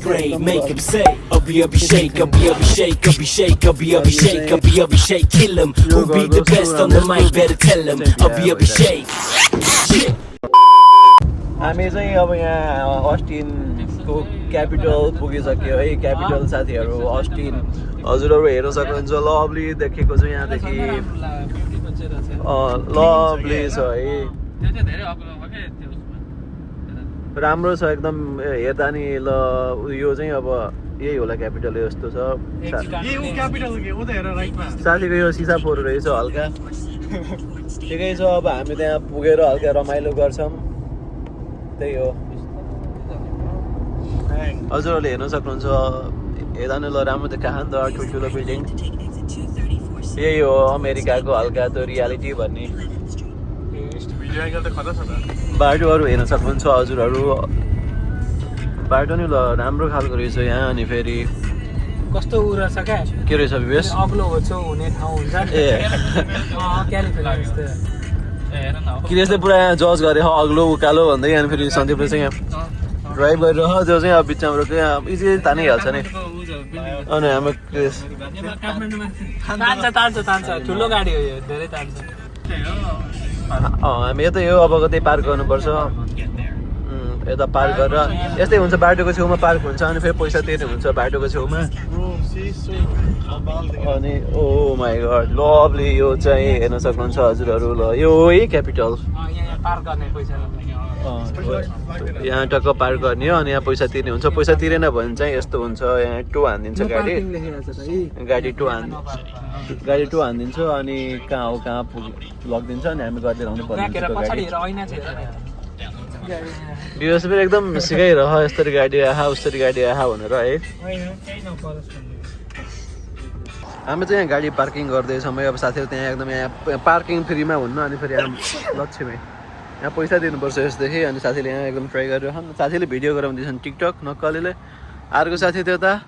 grave, make him say, Abhishek, Abhishek, Abhishek, Abhishek, Abhishek, kill him. Who be the best on the mic? Better tell him, Abhishek. हामी चाहिँ अब यहाँ अस्टिनको capital पुगिसक्यो है। Capital साथीहरू Austin हजुरहरू हेर्न सक्नुहुन्छ। लभली देखेको छ यहाँदेखि, लभली छ है, राम्रो छ एकदम हेर्दा नि। ल यो चाहिँ अब यही होला क्यापिटल, यस्तो छ साथीको। यो सिसा फोहोर रहेछ हल्का, ठिकै छ। अब हामी त्यहाँ पुगेर हल्का रमाइलो गर्छौँ, त्यही हो। हजुरहरूले हेर्न सक्नुहुन्छ, हेर्दा नि ल राम्रो देखायो नि त, ठुल्ठुलो बिल्डिङ। यही हो अमेरिकाको हल्का त्यो रियालिटी भन्ने। बाटोहरू हेर्न सक्नुहुन्छ हजुरहरू, बाटो नि ल राम्रो खालको रहेछ यहाँ। अनि फेरि कस्तो उ रहेछ क्या, के रहेछ विवेश, अग्लो होचो हुने ठाउँ हुन्छ ए किरेसले पुरा जज गरे अग्लो उकालो भन्दै। अनि फेरि सन्दीपले चाहिँ यहाँ ड्राइभ गरेर त्यो चाहिँ अब बिचमा रोक्यो, इजी तानिहाल्छ नि। अनि हाम्रो क्रिस तान्छ ठुलो गाडी हो यो, धेरै तान्छ। हामी यतै हो, अब कतै पार्क गर्नुपर्छ। यता पार्क गरेर यस्तै हुन्छ, बाटोको छेउमा पार्क हुन्छ अनि फेरि पैसा तिर्ने हुन्छ बाटोको छेउमा। अनि ओ माई गड लभली, यो चाहिँ हेर्न सक्नुहुन्छ हजुरहरू। ल यो है क्यापिटल, यहाँ टक्क पार्क गर्ने हो अनि यहाँ पैसा तिर्ने हुन्छ। पैसा तिरेन भने चाहिँ यस्तो हुन्छ, यहाँ टो हानिदिन्छ गाडी, गाडी टो हानिदिन्छ अनि कहाँ हो कहाँ लगिदिन्छ अनि हामी गर्दै आउनु पर्ने। विवेश पनि एकदम सिकाइरह, यस्तरी गाडी आहा उस्तरी गाडी आहा भनेर है। हामी चाहिँ यहाँ गाडी पार्किङ गर्दैछौँ है। अब साथीहरू त्यहाँ एकदम यहाँ पार्किङ फ्रीमा हुन्न, अनि फेरि यहाँ लक्ष्यमै यहाँ पैसा दिनुपर्छ यसदेखि। अनि साथीले यहाँ एकदम ट्राई गरिरहन्, साथीले भिडियो गराउँदैछन् टिकटक नक्कलीले। अर्को साथी त्यो त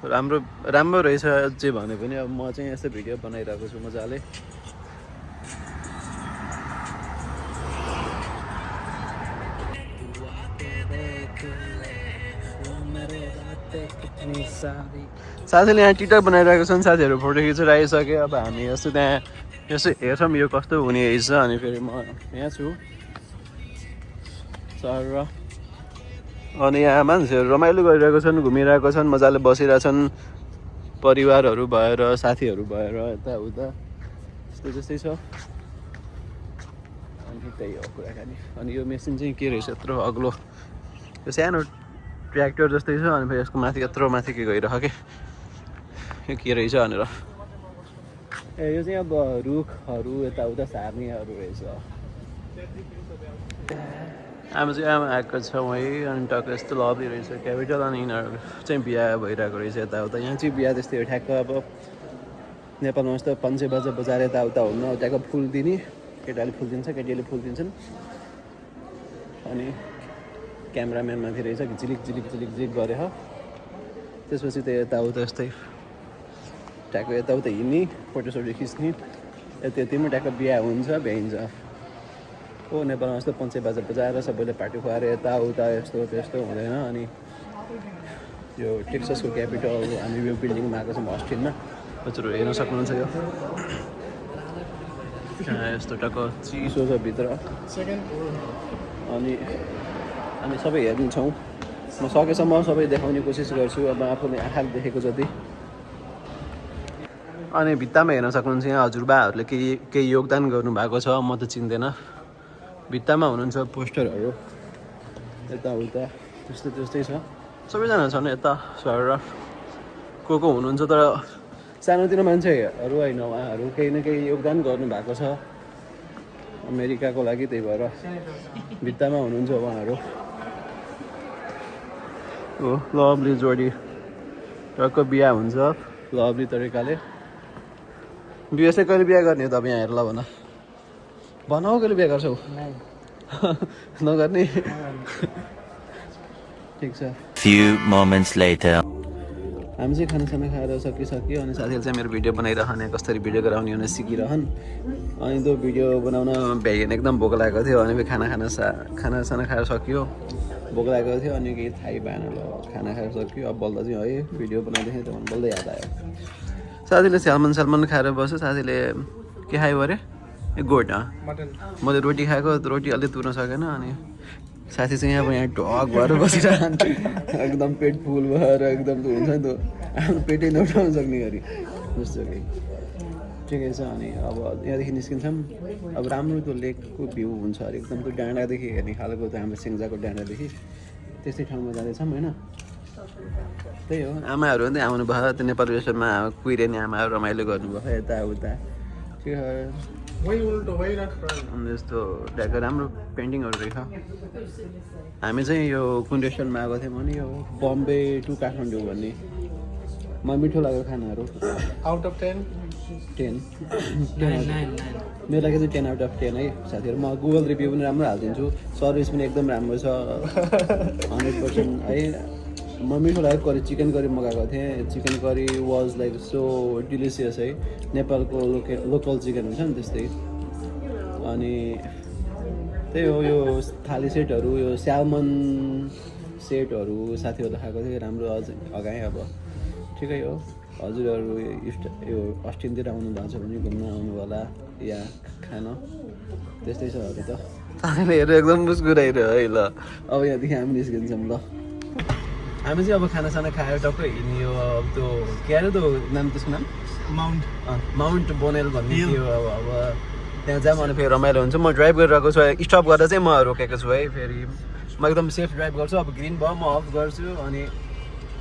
राम्रो रहेछ जे भने पनि। अब म चाहिँ यस्तो भिडियो बनाइरहेको छु मजाले। साथीले यहाँ टिकटक बनाइरहेको छन्, साथीहरू फोटो खिचेर आइसक्यो। अब हामी यस्तो त्यहाँ यसो हेर्छौँ यो कस्तो हुने रहेछ। अनि फेरि म यहाँ छु सर, अनि यहाँ मान्छेहरू रमाइलो गरिरहेको छन्, घुमिरहेको छन्, मजाले बसिरहेछन् परिवारहरू भएर, साथीहरू भएर यताउता यस्तो जस्तै छ। अनि त्यही हो कुराकानी। अनि यो मेसिन चाहिँ के रहेछ यत्रो अग्लो, यो सानो ट्र्याक्टर जस्तै छ। अनि फेरि यसको माथि यत्रो माथि के गइरह के यो के रहेछ भनेर। ए यो चाहिँ अब रुखहरू यताउता सार्नेहरू रहेछ। हामी चाहिँ आमा आएको छौँ है। अनि टक्क यस्तो लभली रहेछ क्यापिटल। अनि यिनीहरू चाहिँ बिहा भइरहेको रहेछ यताउता। यहाँ चाहिँ बिहा त्यस्तै हो ठ्याक्क। अब नेपालमा जस्तो पन्चे बजा बजाएर यताउता हुन्न, ट्याक्क फुल दिने, केटाले फुल दिन्छ केटीले फुल दिन्छन्। अनि क्यामेराम्यान माथि रहेछ झिलिक झिलिक झिलिक झिलिक गरे हो। त्यसपछि त्यो यताउता यस्तै ट्याक्क यताउता हिँड्ने, फोटोसोटो खिच्ने, यतिमा ट्याक्क बिहा हुन्छ भ्याइन्छ। हो नेपालमा जस्तो पन्चे बाजा बजाएर सबैले पार्टी खुवाएर यताउता यस्तो त्यस्तो हुँदैन। अनि यो टेक्ससको क्यापिटल हामी यो बिल्डिङमा आएको छौँ अस्टिनमा, हजुरहरू हेर्न सक्नुहुन्छ। यो यस्तो टक्क चिसो छ भित्र। अनि हामी सबै हेर्नेछौँ, म सकेसम्म सबै देखाउने कोसिस गर्छु अब आफूले आँखाले देखेको जति। अनि भित्तामा हेर्न सक्नुहुन्छ यहाँ हजुरबाहरूले केही योगदान गर्नुभएको छ, म त चिन्दैन। भित्तामा हुनुहुन्छ पोस्टरहरू यताउता त्यस्तै त्यस्तै छ, सबैजना छन् यता सर को हुनुहुन्छ। तर सानोतिनो मान्छेहरू होइन, उहाँहरू केही न केही योगदान गर्नुभएको छ अमेरिकाको लागि, त्यही भएर भित्तामा हुनुहुन्छ उहाँहरू। हो लभली जोडी टक्क बिहा हुन्छ लभली तरिकाले। बिहा चाहिँ कहिले बिहा गर्ने त अब यहाँ हेर ल भनौ कहिले बिहा गर्छौ? नगर्ने? ठिक छ। Few moments later. हामी चाहिँ खानासाना खाएर सकिसक्यो अनि साथीहरूले चाहिँ मेरो भिडियो बनाइरहने कसरी भिडियो गराउने भनेर सिकिरहन् अनि त्यो भिडियो बनाउन भ्याइएन एकदम भोक लागेको थियो अनि खानासाना खाएर सकियो भोक लागेको थियो अनि केही थाहै भएन ल खाना खाएर सक्यो अब बल्दा चाहिँ है भिडियो बनाउँदै थिएँ त्यो बल्दै याद आयो साथीले स्यालमन खाएर बस्यो साथीले के खायो अरे ए गोठ मैले रोटी खाएको रोटी अलि तुर्न सकेन अनि साथी चाहिँ अब यहाँ ढक भएर बसिरहन्छ एकदम पेट फुल भएर एकदम त्यो हुन्छ नि त्यो आफ्नो पेटै नउठाउन सक्ने गरी जस्तो कि ठिकै छ अनि अब यहाँदेखि निस्किन्छौँ अब राम्रो त्यो लेकको भ्यू हुन्छ अरे एकदम त्यो डाँडादेखि हेर्ने खालको त्यो हाम्रो सिङ्जाको डाँडादेखि त्यस्तै ठाउँमा जाँदैछौँ होइन त्यही हो आमाहरू पनि आउनु भयो त्यो नेपाल रेस्टुरेन्टमा कुहिरेनी आमाहरू रमाइलो गर्नुभयो यताउता ठिक अनि यस्तो टाइपको राम्रो पेन्टिङहरू रहेछ हामी चाहिँ यो कुन रेस्टुरेन्टमा आएको थियौँ भने यो बम्बे टु काठमाडौँ भन्ने मलाई मिठो लाग्यो खानाहरू आउट अफ 10 मेरो लागि चाहिँ 10 आउट अफ 10 है साथीहरू म गुगल रिभ्यू पनि राम्रो हालिदिन्छु सर्भिस पनि एकदम राम्रो छ 100% है म मिठो लाग्यो करी चिकन करी मगाएको थिएँ chicken curry was like so delicious है नेपालको लोकल चिकन हुन्छ नि त्यस्तै अनि त्यही हो यो थाली सेटहरू यो स्यालमन सेटहरू साथीहरूले खाएको थियो राम्रो अझ अगाएँ अब ठिकै हो हजुरहरू यो अस्टिनतिर आउनु भएको छ भने घुम्न आउनु होला या खान त्यस्तै छ अरू त हेरेर एकदम मुस्कुराइरह्यो है ल अब यहाँदेखि हामी निस्किन्छौँ ल हामी चाहिँ अब खानासाना खाएर टक्कै हिँड्यो अब त्यो के अरे त्यो नाम त्यसको नाम माउन्ट बोनेल भन्ने थियो अब त्यहाँ जाऊँ अनि फेरि रमाइलो हुन्छ म ड्राइभ गरिरहेको छु स्टप गरेर चाहिँ म रोकेको छु है फेरि म एकदम सेफ ड्राइभ गर्छु अब ग्रिन भयो म अफ गर्छु अनि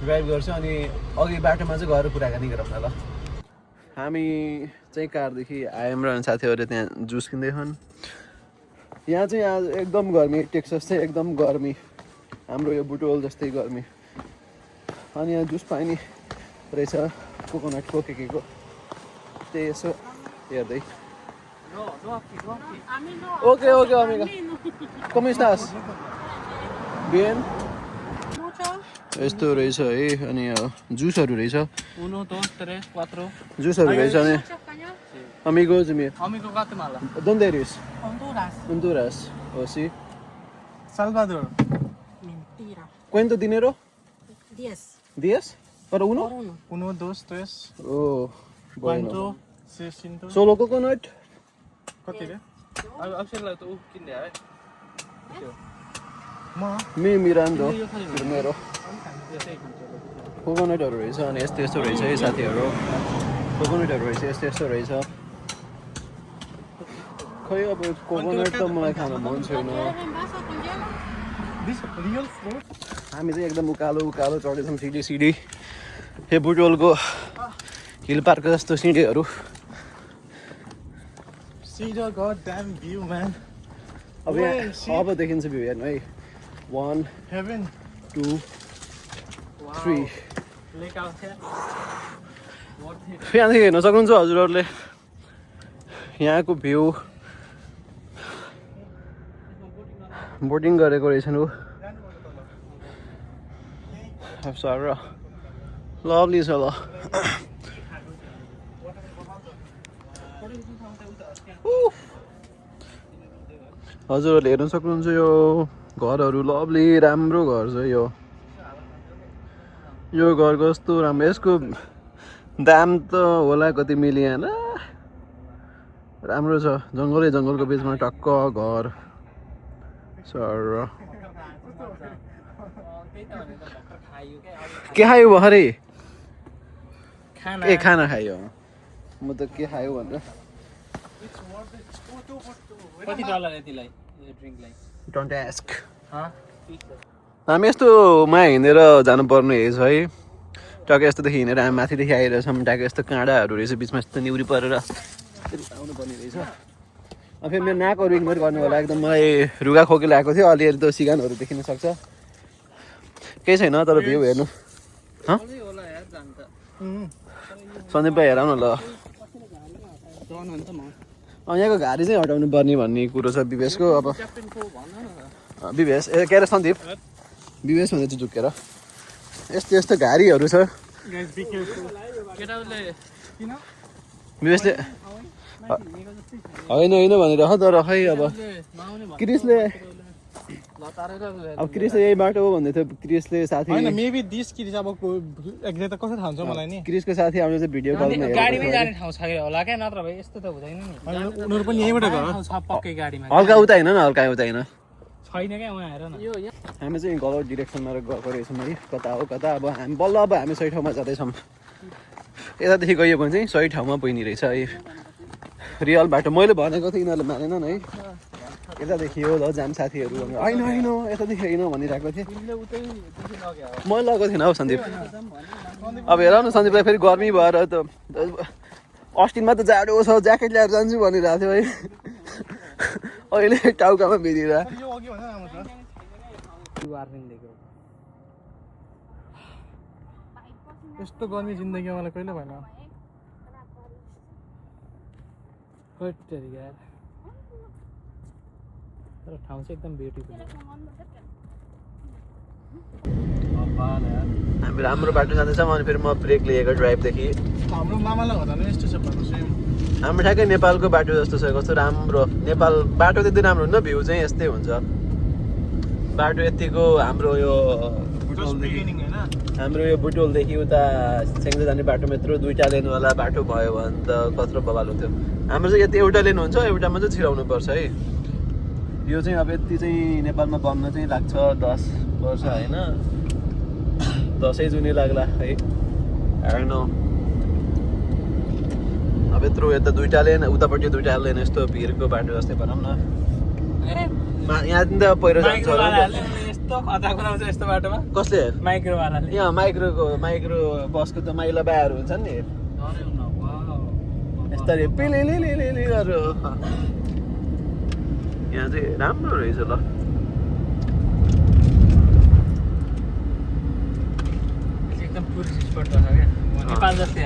ड्राइभ गर्छु अनि अघि बाटोमा चाहिँ गएर कुराकानी गरौँ न ल हामी चाहिँ कारदेखि आयौँ र साथीहरूले त्यहाँ जुस किन्दैछन् यहाँ चाहिँ आज एकदम गर्मी टेक्सस चाहिँ एकदम गर्मी हाम्रो यो बुटोल जस्तै गर्मी अनि यहाँ जुस पानी रहेछ कोकोनटको के को त्यही यसो हेर्दै ओके अमिगा ¿Cómo estás? Bien? यस्तो रहेछ है अनि जुसहरू रहेछ 1 2 3 4 जुसहरू रहेछ अनि Amigos mío. Amigo Guatemala. ¿Dónde eres? Honduras. ¿O sí? Salvador. Mentira. ¿Cuánto dinero? 10. 10? ¿Para uno? Por uno. 1 2 3 Oh, bueno. 4 600. ¿Solo coconut? कति रे अक्षरलाई त उ किन्ने है म Mi mirando primero. कोकोनटहरू रहेछ अनि यस्तो यस्तो रहेछ है साथीहरू कोकोनटहरू रहेछ यस्तो यस्तो रहेछ खै अब कोकोनट त मलाई खान मन छैन हामी चाहिँ एकदम उकालो उकालो चढ्दैछौँ सिडी हे बुटोलको हिल पार्क जस्तो सिडीहरू See the goddamn view, man. अब यहाँ अब देखिन्छ भ्यू हेर्नु है 1 Heaven. 2 3 Lake out here. यहाँदेखि हेर्न सक्नुहुन्छ हजुरहरूले यहाँको भ्यू बोटिङ गरेको रहेछन् ऊ सर लभली छ ल हजुरहरूले हेर्न सक्नुहुन्छ यो घरहरू लभली राम्रो घर छ यो घर कस्तो राम्रो यसको दाम त होला कति मिलियन राम्रो छ जङ्गलको बिचमा टक्क घर सर के खायो भरे ए खाना खायो म त के खायो भनेर कति डलर यतिलाई यो ड्रिङ्कलाई डोन्ट आस्क हामी यस्तोमा हिँडेर जानुपर्ने रहेछ है टक्क यस्तोदेखि हिँडेर हामी माथिदेखि आइरहेछौँ टक्क यस्तो काँडाहरू रहेछ बिचमा यस्तो निउरी परेर आउनुपर्ने रहेछ अब फेरि मेरो नाकहरू इग्नोर गर्नु होला एकदम मलाई रुगा खोकी लागेको थियो अलिअलि त सिगानहरू देखिन सक्छ केही छैन तर भ्यू हेर्नु सन्दीप भाइ हेर न ल यहाँको घारी चाहिँ हटाउनु पर्ने भन्ने कुरो छ विवेशको अब विवेश ए के अरे सन्दीप विवेश भनेर चाहिँ झुकेर यस्तो यस्तो घारीहरू छ Guys, be careful. केटाहरूले किन विवेशले होइन होइन भनेर तर खै अब क्रिसले अब क्रिसले यही बाटो हो भन्दै थियो क्रिसले साथी होइन मेबी दिस किरिस अब एक्ज्याक्ट त कसरी थाहा हुन्छ मलाई नि क्रिसको साथी आउने चाहिँ भिडियो कलमा गाडीमै जाने ठाउँ छ होला क्या नत्र भए यस्तो त हुँदैन नि उनीहरू पनि यहीँबाट गयो छ पक्कै गाडीमा हल्का उता होइन न हल्का उता होइन छैन क्या उहाँ हेर न हामी चाहिँ गलत डिरेक्सनमा गएको रहेछौँ है कता हो कता अब हामी बल्ल अब हामी सही ठाउँमा जाँदैछौँ यतादेखि गयो भने चाहिँ सही ठाउँमा पुग्ने रहेछ है रियल बाटो मैले भनेको थिएँ यिनीहरूले मानेनन् है यतादेखि हो ल जाम साथीहरू होइन होइन यतादेखि होइन भनिरहेको थिएँ मैले लगाएको थिइनँ हौ सन्दीप अब हेर न सन्दीपलाई फेरि गर्मी भएर त अस्टिनमा त जाडो छ ज्याकेट ल्याएर जान्छु भनिरहेको थियो है अहिले टाउकामा भिडिएर यस्तो गर्मी जिन्दगीमा मलाई कहिले भएन तर ठाउँ चाहिँ एकदम ब्युटिफुल हामी राम्रो बाटो जाँदैछौँ अनि फेरि म ब्रेक लिएको ड्राइभदेखि हाम्रो मामालाई भन्दा पनि यस्तो छ भन्नु सेम हाम्रो ठ्याक्कै नेपालको बाटो जस्तो छ कस्तो राम्रो नेपाल बाटो त्यति राम्रो हुन्न भ्यू चाहिँ यस्तै हुन्छ बाटो यतिको हाम्रो यो हाम्रो यो बुटोलदेखि उता सेङ्जा जाने बाटोमा यत्रो 2टा लेनवाला बाटो भयो भने त कत्रो बवाल हुन्थ्यो हाम्रो चाहिँ यति एउटा लेन हुन्छ एउटामा चाहिँ छिराउनु पर्छ है यो चाहिँ अब यति चाहिँ नेपालमा बन्न चाहिँ लाग्छ 10 वर्ष होइन 10 जुनै लाग्ला है हेर्न अब यत्रो यता 2टा लेन उतापट्टि 2टा लेन यस्तो भिरको बाटो जस्तै भनौँ न यहाँ त पहिरो जान्छ यस्तो खतरा बनाउँछ यस्तो बाटोमा कसले माइक्रोवालाले यहाँ माइक्रो बसको त माइला बाहरू हुन्छ नि यस्तरी पिलिलिलिलिलि गरेर यहाँ चाहिँ राम्रो रहेछ ल एकदम टुरिस्ट स्पट छ क्या नेपाल जस्तै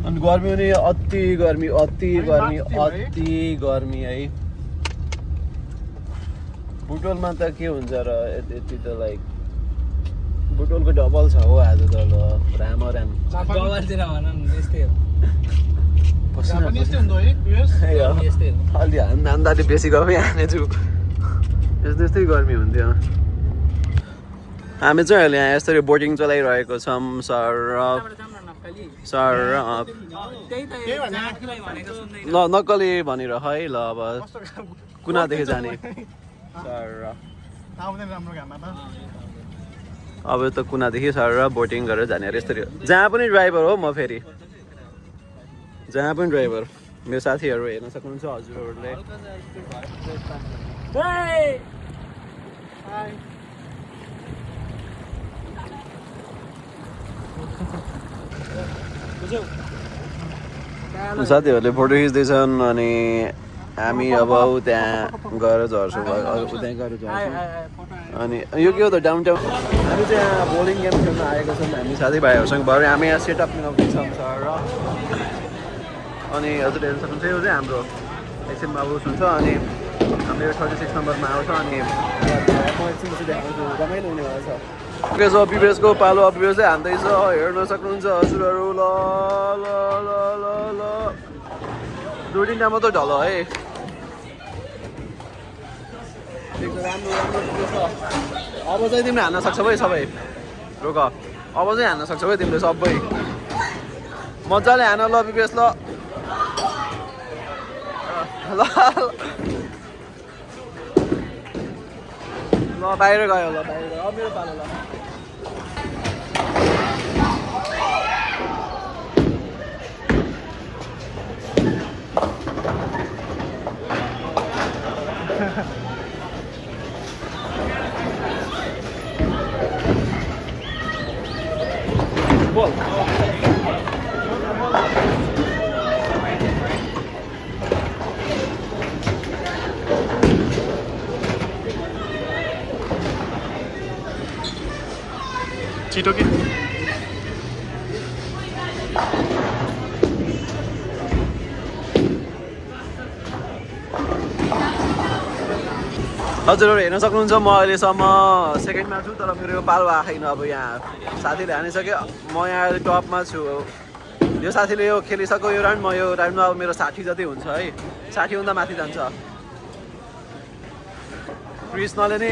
अनि गर्मी पनि अति गर्मी है बुटोलमा त के हुन्छ र यति त लाइक बुटोलको डबल छ हो आज त ल राम गवातिर भन न त्यस्तै हो पनि यस्तै हुँदो है यस्तै हो अलि हान्दाले बेसी गफै हानेछु यस्तै गर्मी हुन्थ्यो हामी चाहिँ अहिले यहाँ यसरी बोटिङ चलाइरहेको छौँ सर ल नक्कली भनेर है ल अब कुनादेखि जाने अब त कुनादेखि सर बोटिङ गरेर जाने अरे यस्तरी जहाँ पनि ड्राइभर हो म फेरि जहाँ पनि ड्राइभर मेरो साथीहरू हेर्न सक्नुहुन्छ हजुरहरूले साथीहरूले फोटो खिच्दैछन् अनि हामी अब त्यहाँ गएर झर्छौँ उता गएर झर्छौँ अनि यो के हो त डाउनटाउन हामी चाहिँ यहाँ बोलिङ गेम खेल्न आएको छौँ हामी साथीभाइहरूसँग भएर हामी यहाँ सेटअप मिलाउँदैछौँ सर र अनि हजुर हेर्न सक्नुहुन्छ यो चाहिँ हाम्रो एकछिनमा आउस हुन्छ अनि हाम्रो यो 36 नम्बरमा आउँछ अनि म एकछिनपछि देखाउँछु रमाइलो हुनेवाला छ ओके सो विवेशको पालो विवेशले हान्दैछ हेर्न सक्नुहुन्छ हजुरहरू ल ल ल ल ल 2-3टा मात्रै ढल है राम्रो अब चाहिँ तिमीले हान्न सक्छौ है सबै रोक अब चाहिँ हान्न सक्छौ है तिमीले सबै मजाले हान ल विवेश ल ल बाहिर गयो ल बाहिर गयो अब मेरो पालो ल बोल छिटो के हजुरहरू हेर्न सक्नुहुन्छ म अहिलेसम्म सेकेन्डमा छु तर मेरो यो पालो आएको छैन अब यहाँ साथीले हानिसक्यो म यहाँ अहिले टपमा छु यो साथीले यो खेलिसक्यो यो राउन्ड म यो राउन्डमा अब मेरो 60 जति हुन्छ है 60 भन्दा माथि जान्छ कृष्णले नै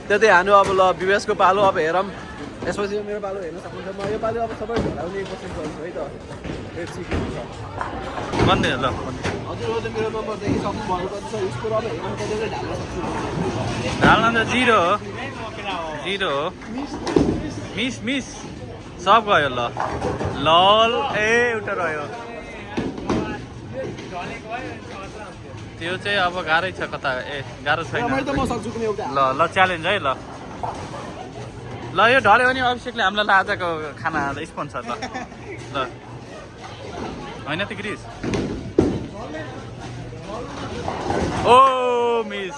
त्यतै हानु अब ल विवेशको पालो अब हेरौँ यसपछि मेरो पालो हेर्न सक्नुहुन्छ म यो पालो अब सबै ढलाउने कोसिस गर्छु है त हेर्छु के हुन्छ भन्ने ल हजुरहरूले मेरो नम्बरदेखि सक्नु भएको छ यसको अब हेर्न खोजेर ढाल्न सक्छु ढाल्न त 0 हो मिस सब गयो ल लल ए एउटा रह्यो त्यो चाहिँ अब गाह्रै छ कता गाह्रो छैन मैले त म सक्छु कुनै एउटा ल च्यालेन्ज है ल यो ढल्यो भने अभिषेकले हामीलाई आजको खाना स्पोन्सर ल होइन त क्रिस ओ मिस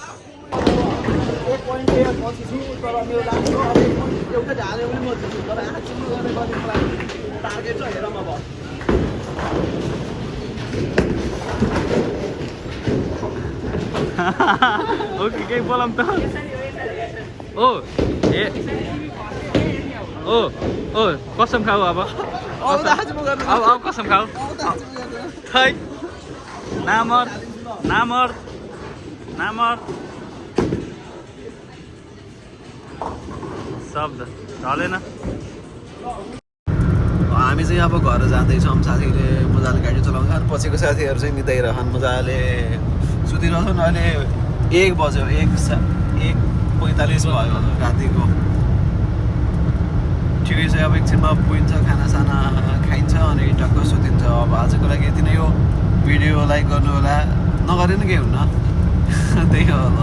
एक पोइन्ट पछि छु तर मेरो लाग्छ अब एक पोइन्ट एउटा ढाल्यो भने म जित्छु तर आँखा गर्ने मलाई टार्गेट छ हेरौँ अब ओके केही बोलाम त ओ ए ओ कसम खाऊ अब कसम खाऊ खै नामर शब्द ढलेन हामी चाहिँ अब घर जाँदैछौँ साथीले मजाले गाडी चलाउँछ अनि पछिको साथीहरू चाहिँ निदाइरहन् मजाले सुतिरहेछन् अहिले 1 बज्यो 1:45 भयो रातिको ठिकै छ अब एकछिनमा पुगिन्छ खानासाना खाइन्छ अनि टक्क सुतिन्छ अब आजको लागि यति नै हो भिडियो लाइक गर्नु होला नगरे नि केही हुन्न त्यही हो ल